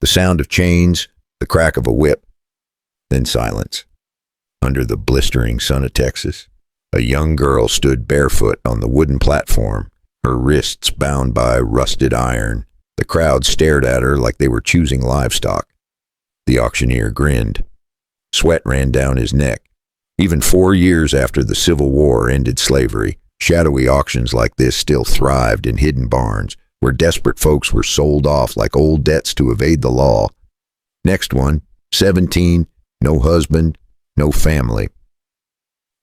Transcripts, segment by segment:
The sound of chains, the crack of a whip, then silence. Under the blistering sun of Texas, a young girl stood barefoot on the wooden platform, her wrists bound by rusted iron. The crowd stared at her like they were choosing livestock. The auctioneer grinned. Sweat ran down his neck. Even 4 years after the Civil War ended slavery, shadowy auctions like this still thrived in hidden barns, where desperate folks were sold off like old debts to evade the law. Next one, 17, no husband, no family.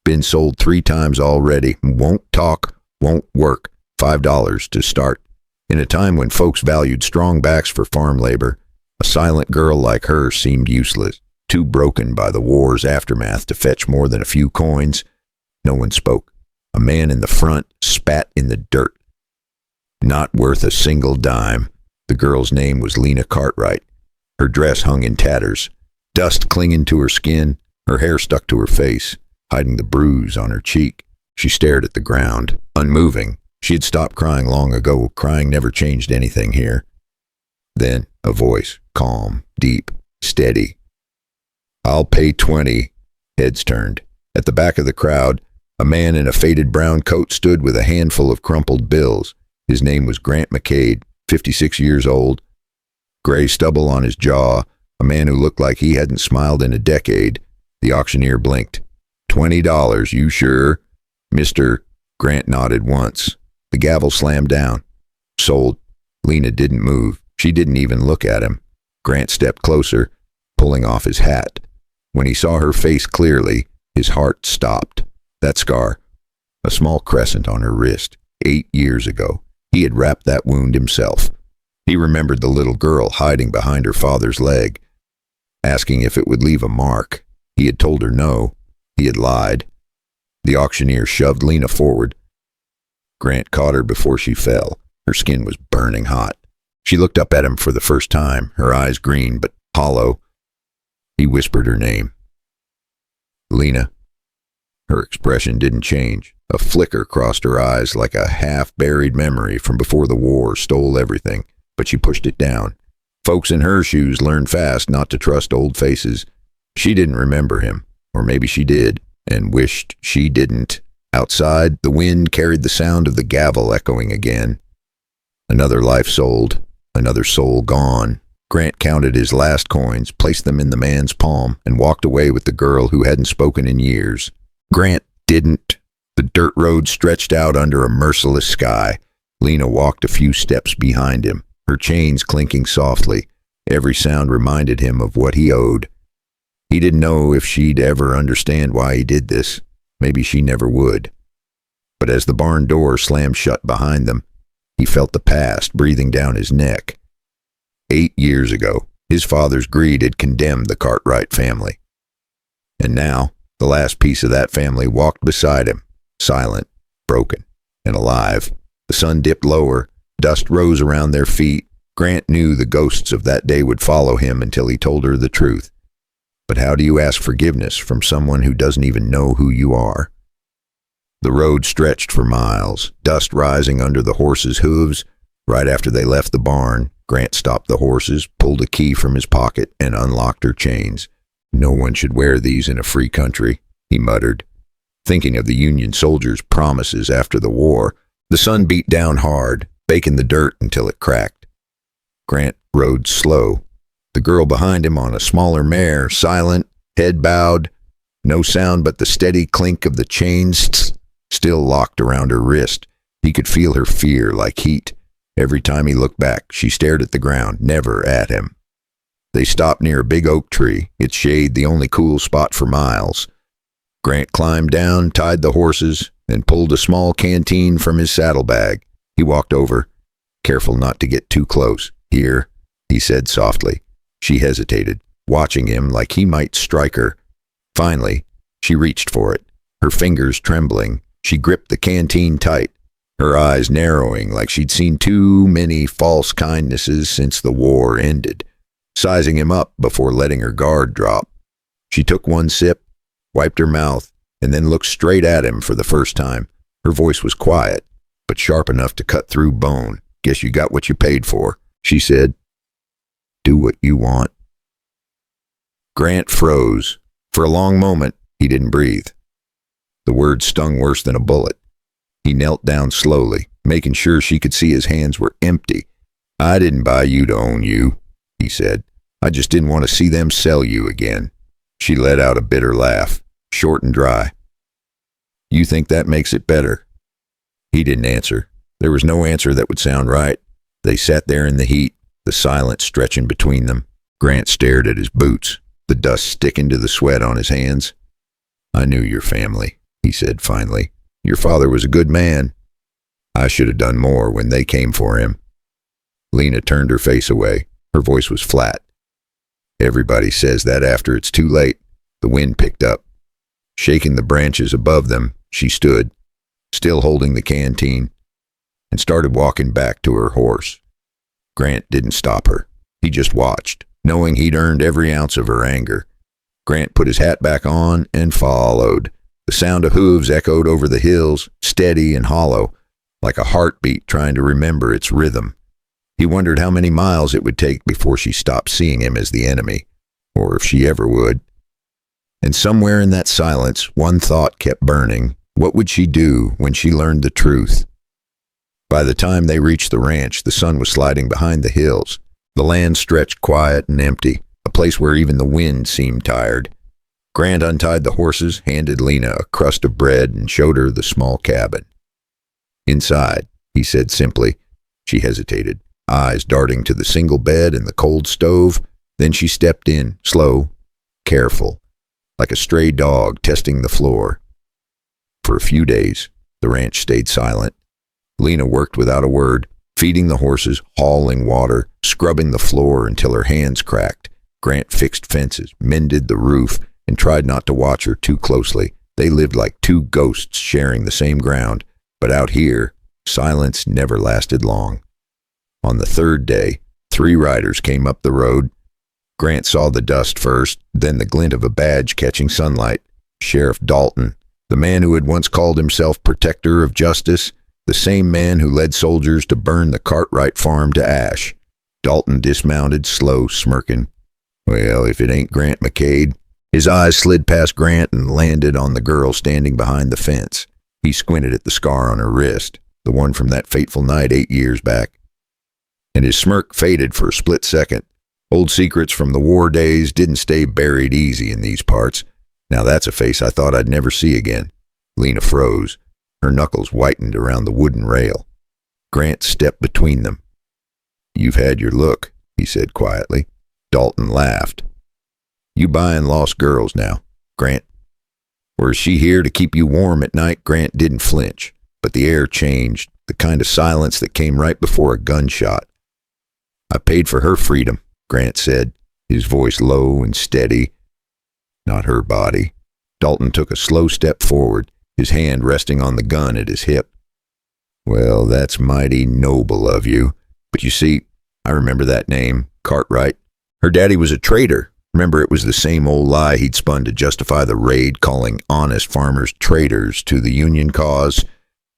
Been sold 3 times already, won't talk, won't work, $5 to start. In a time when folks valued strong backs for farm labor, a silent girl like her seemed useless, too broken by the war's aftermath to fetch more than a few coins. No one spoke. A man in the front spat in the dirt. Not worth a single dime. The girl's name was Lena Cartwright. Her dress hung in tatters, dust clinging to her skin, her hair stuck to her face, hiding the bruise on her cheek. She stared at the ground, unmoving. She had stopped crying long ago. Crying never changed anything here. Then a voice, calm, deep, steady. "I'll pay 20. Heads turned. At the back of the crowd, a man in a faded brown coat stood with a handful of crumpled bills. His name was Grant McCade, 56 years old. Gray stubble on his jaw, a man who looked like he hadn't smiled in a decade. The auctioneer blinked. $20, you sure? Mr. Grant nodded once. The gavel slammed down. Sold. Lena didn't move. She didn't even look at him. Grant stepped closer, pulling off his hat. When he saw her face clearly, his heart stopped. That scar, a small crescent on her wrist, 8 years ago. He had wrapped that wound himself. He remembered the little girl hiding behind her father's leg, asking if it would leave a mark. He had told her no. He had lied. The auctioneer shoved Lena forward. Grant caught her before she fell. Her skin was burning hot. She looked up at him for the first time, her eyes green but hollow. He whispered her name. Lena. Her expression didn't change. A flicker crossed her eyes like a half-buried memory from before the war stole everything, but she pushed it down. Folks in her shoes learned fast not to trust old faces. She didn't remember him, or maybe she did, and wished she didn't. Outside, the wind carried the sound of the gavel echoing again. Another life sold, another soul gone. Grant counted his last coins, placed them in the man's palm, and walked away with the girl who hadn't spoken in years. Grant didn't. The dirt road stretched out under a merciless sky. Lena walked a few steps behind him, her chains clinking softly. Every sound reminded him of what he owed. He didn't know if she'd ever understand why he did this. Maybe she never would. But as the barn door slammed shut behind them, he felt the past breathing down his neck. 8 years ago, his father's greed had condemned the Cartwright family. And now, the last piece of that family walked beside him, silent, broken, and alive. The sun dipped lower, dust rose around their feet. Grant knew the ghosts of that day would follow him until he told her the truth. But how do you ask forgiveness from someone who doesn't even know who you are? The road stretched for miles, dust rising under the horses' hooves. Right after they left the barn, Grant stopped the horses, pulled a key from his pocket, and unlocked her chains. No one should wear these in a free country, he muttered, thinking of the Union soldiers' promises after the war. The sun beat down hard, baking the dirt until it cracked. Grant rode slow. The girl behind him on a smaller mare, silent, head bowed, no sound but the steady clink of the chains still locked around her wrist. He could feel her fear like heat. Every time he looked back, she stared at the ground, never at him. They stopped near a big oak tree, its shade the only cool spot for miles. Grant climbed down, tied the horses, and pulled a small canteen from his saddlebag. He walked over, careful not to get too close. "Here," he said softly. She hesitated, watching him like he might strike her. Finally, she reached for it, her fingers trembling. She gripped the canteen tight, her eyes narrowing like she'd seen too many false kindnesses since the war ended, sizing him up before letting her guard drop. She took one sip, wiped her mouth, and then looked straight at him for the first time. Her voice was quiet, but sharp enough to cut through bone. "Guess you got what you paid for," she said. Do what you want. Grant froze. For a long moment, he didn't breathe. The words stung worse than a bullet. He knelt down slowly, making sure she could see his hands were empty. I didn't buy you to own you, he said. I just didn't want to see them sell you again. She let out a bitter laugh, short and dry. You think that makes it better? He didn't answer. There was no answer that would sound right. They sat there in the heat, the silence stretching between them. Grant stared at his boots, the dust sticking to the sweat on his hands. I knew your family, he said finally. Your father was a good man. I should have done more when they came for him. Lena turned her face away. Her voice was flat. Everybody says that after it's too late. The wind picked up. Shaking the branches above them, she stood, still holding the canteen, and started walking back to her horse. Grant didn't stop her. He just watched, knowing he'd earned every ounce of her anger. Grant put his hat back on and followed. The sound of hooves echoed over the hills, steady and hollow, like a heartbeat trying to remember its rhythm. He wondered how many miles it would take before she stopped seeing him as the enemy, or if she ever would. And somewhere in that silence, one thought kept burning. What would she do when she learned the truth? By the time they reached the ranch, the sun was sliding behind the hills. The land stretched quiet and empty, a place where even the wind seemed tired. Grant untied the horses, handed Lena a crust of bread, and showed her the small cabin. Inside, he said simply. She hesitated, eyes darting to the single bed and the cold stove. Then she stepped in, slow, careful, like a stray dog testing the floor. For a few days, the ranch stayed silent. Lena worked without a word, feeding the horses, hauling water, scrubbing the floor until her hands cracked. Grant fixed fences, mended the roof, and tried not to watch her too closely. They lived like two ghosts sharing the same ground, but out here, silence never lasted long. On the third day, 3 riders came up the road. Grant saw the dust first, then the glint of a badge catching sunlight. Sheriff Dalton, the man who had once called himself protector of justice, the same man who led soldiers to burn the Cartwright farm to ash. Dalton dismounted, slow, smirking. Well, if it ain't Grant McCade. His eyes slid past Grant and landed on the girl standing behind the fence. He squinted at the scar on her wrist, the one from that fateful night 8 years back. And his smirk faded for a split second. Old secrets from the war days didn't stay buried easy in these parts. Now that's a face I thought I'd never see again. Lena froze. Her knuckles whitened around the wooden rail. Grant stepped between them. You've had your look, he said quietly. Dalton laughed. You buying lost girls now, Grant? Or is she here to keep you warm at night? Grant didn't flinch, but the air changed, the kind of silence that came right before a gunshot. I paid for her freedom, Grant said, his voice low and steady. Not her body. Dalton took a slow step forward, his hand resting on the gun at his hip. Well, that's mighty noble of you. But you see, I remember that name, Cartwright. Her daddy was a traitor. Remember, it was the same old lie he'd spun to justify the raid, calling honest farmers traitors to the Union cause,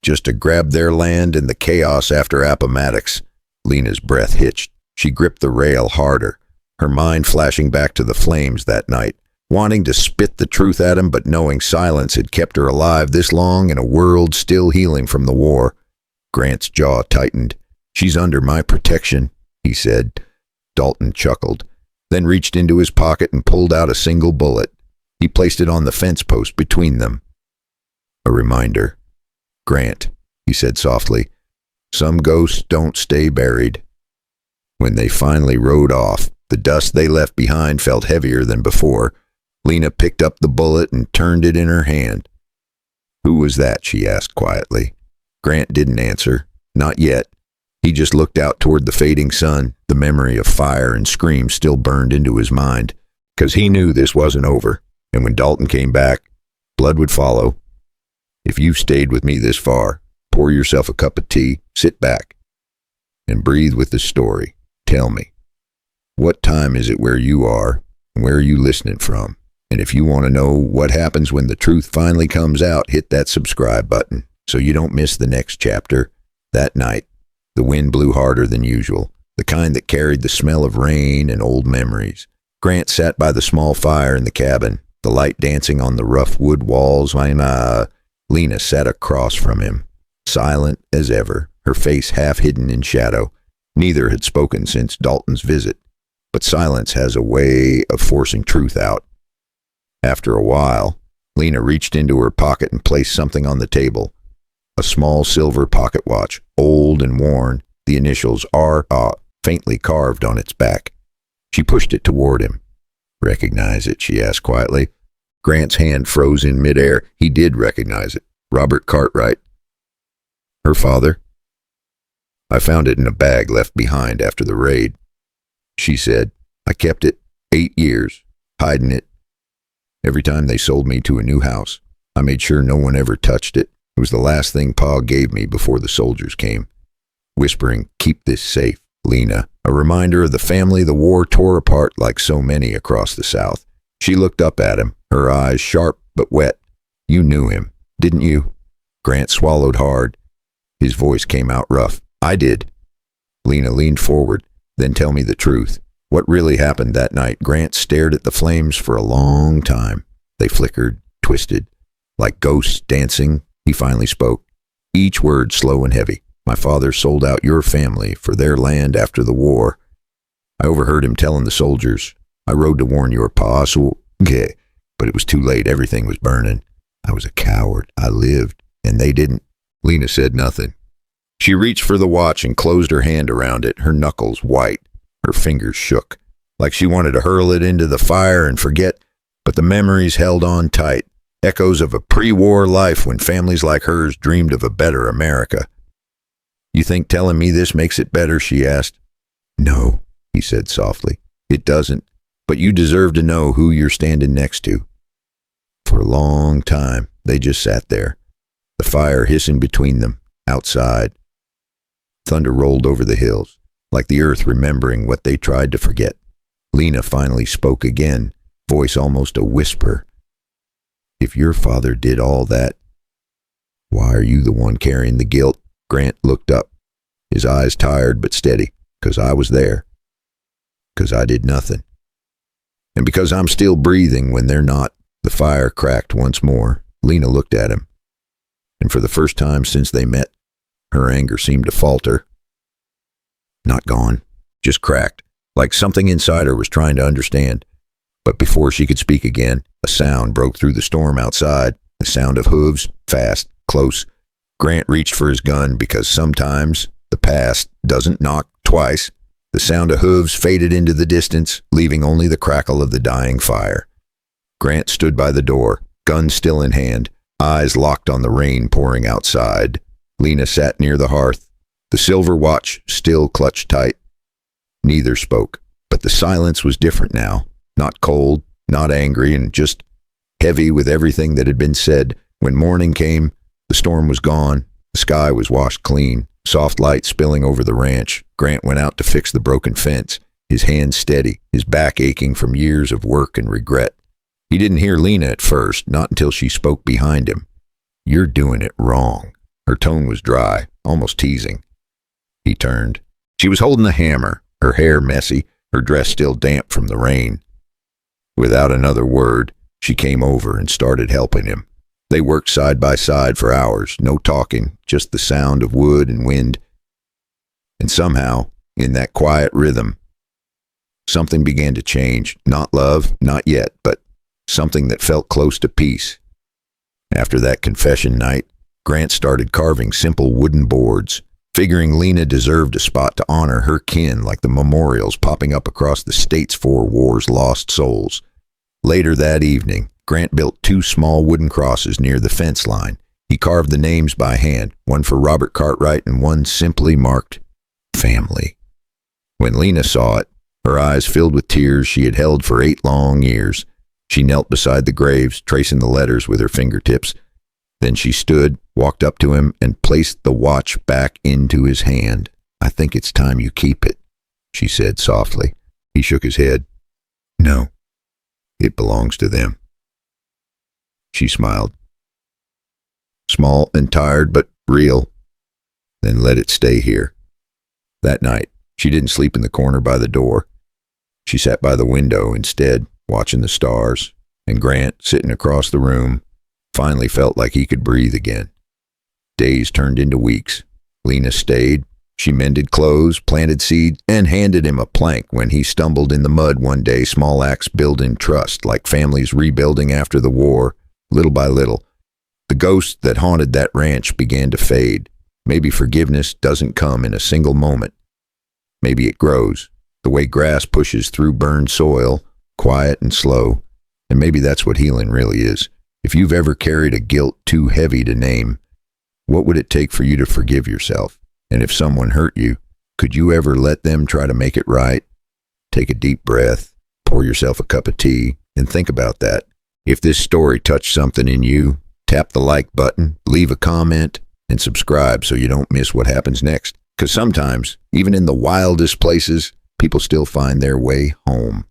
just to grab their land and the chaos after Appomattox. Lena's breath hitched. She gripped the rail harder, her mind flashing back to the flames that night, wanting to spit the truth at him, but knowing silence had kept her alive this long in a world still healing from the war. Grant's jaw tightened. She's under my protection, he said. Dalton chuckled, then reached into his pocket and pulled out a single bullet. He placed it on the fence post between them. A reminder. Grant, he said softly, some ghosts don't stay buried. When they finally rode off, the dust they left behind felt heavier than before. Lena picked up the bullet and turned it in her hand. Who was that? She asked quietly. Grant didn't answer. Not yet. He just looked out toward the fading sun. The memory of fire and screams still burned into his mind, because he knew this wasn't over, and when Dalton came back, blood would follow. If you've stayed with me this far, pour yourself a cup of tea, sit back, and breathe with the story. Tell me, what time is it where you are, and where are you listening from? And if you want to know what happens when the truth finally comes out, hit that subscribe button so you don't miss the next chapter. That night, the wind blew harder than usual. the kind that carried the smell of rain and old memories. Grant sat by the small fire in the cabin, the light dancing on the rough wood walls. Lena sat across from him, silent as ever, her face half hidden in shadow. Neither had spoken since Dalton's visit, but silence has a way of forcing truth out. After a while, Lena reached into her pocket and placed something on the table. A small silver pocket watch, old and worn, the initials R.A. faintly carved on its back. She pushed it toward him. "Recognize it?" she asked quietly. Grant's hand froze in midair. He did recognize it. Robert Cartwright. Her father? "I found it in a bag left behind after the raid," she said. "I kept it 8 years, hiding it. Every time they sold me to a new house, I made sure no one ever touched it. It was the last thing Pa gave me before the soldiers came." Whispering, "Keep this safe, Lena," a reminder of the family the war tore apart like so many across the South. She looked up at him, her eyes sharp but wet. "You knew him, didn't you?" Grant swallowed hard. His voice came out rough. "I did." Lena leaned forward. "Then tell me the truth. What really happened that night?" Grant stared at the flames for a long time. They flickered, twisted, like ghosts dancing. He finally spoke, each word slow and heavy. "My father sold out your family for their land after the war. I overheard him telling the soldiers. I rode to warn your pa, but it was too late. Everything was burning. I was a coward. I lived, and they didn't." Lena said nothing. She reached for the watch and closed her hand around it, her knuckles white. Her fingers shook, like she wanted to hurl it into the fire and forget, but the memories held on tight, echoes of a pre-war life when families like hers dreamed of a better America. "You think telling me this makes it better?" she asked. "No," he said softly. "It doesn't, but you deserve to know who you're standing next to." For a long time, they just sat there, the fire hissing between them, outside. Thunder rolled over the hills, like the earth remembering what they tried to forget. Lena finally spoke again, voice almost a whisper. "If your father did all that, why are you the one carrying the guilt?" Grant looked up, his eyes tired but steady. "'Cause I was there. 'Cause I did nothing. And because I'm still breathing when they're not." The fire cracked once more. Lena looked at him, and for the first time since they met, her anger seemed to falter. Not gone, just cracked, like something inside her was trying to understand. But before she could speak again, a sound broke through the storm outside, the sound of hooves, fast, close. Grant reached for his gun because sometimes the past doesn't knock twice. The sound of hooves faded into the distance, leaving only the crackle of the dying fire. Grant stood by the door, gun still in hand, eyes locked on the rain pouring outside. Lena sat near the hearth, the silver watch still clutched tight. Neither spoke, but the silence was different now, not cold, not angry, and just heavy with everything that had been said. When morning came, the storm was gone, the sky was washed clean, soft light spilling over the ranch. Grant went out to fix the broken fence, his hands steady, his back aching from years of work and regret. He didn't hear Lena at first, not until she spoke behind him. "You're doing it wrong." Her tone was dry, almost teasing. He turned. She was holding the hammer, her hair messy, her dress still damp from the rain. Without another word, she came over and started helping him. They worked side by side for hours, no talking, just the sound of wood and wind. And somehow, in that quiet rhythm, something began to change. Not love, not yet, but something that felt close to peace. After that confession night, Grant started carving simple wooden boards, figuring Lena deserved a spot to honor her kin like the memorials popping up across the states for war's lost souls. Later that evening, Grant built 2 small wooden crosses near the fence line. He carved the names by hand, one for Robert Cartwright and one simply marked family. When Lena saw it, her eyes filled with tears she had held for 8 long years. She knelt beside the graves, tracing the letters with her fingertips. Then she stood, walked up to him, and placed the watch back into his hand. "I think it's time you keep it," she said softly. He shook his head. "No, it belongs to them." She smiled. Small and tired, but real. "Then let it stay here." That night, She didn't sleep in the corner by the door. She sat by the window instead, watching the stars, and Grant, sitting across the room, finally felt like he could breathe again. Days turned into weeks. Lena stayed. She mended clothes, planted seeds, and handed him a plank when he stumbled in the mud one day, small acts building trust, like families rebuilding after the war, little by little. The ghost that haunted that ranch began to fade. Maybe forgiveness doesn't come in a single moment. Maybe it grows, the way grass pushes through burned soil, quiet and slow. And maybe that's what healing really is. If you've ever carried a guilt too heavy to name, what would it take for you to forgive yourself? And if someone hurt you, could you ever let them try to make it right? Take a deep breath, pour yourself a cup of tea, and think about that. If this story touched something in you, tap the like button, leave a comment, and subscribe so you don't miss what happens next. Because sometimes, even in the wildest places, people still find their way home.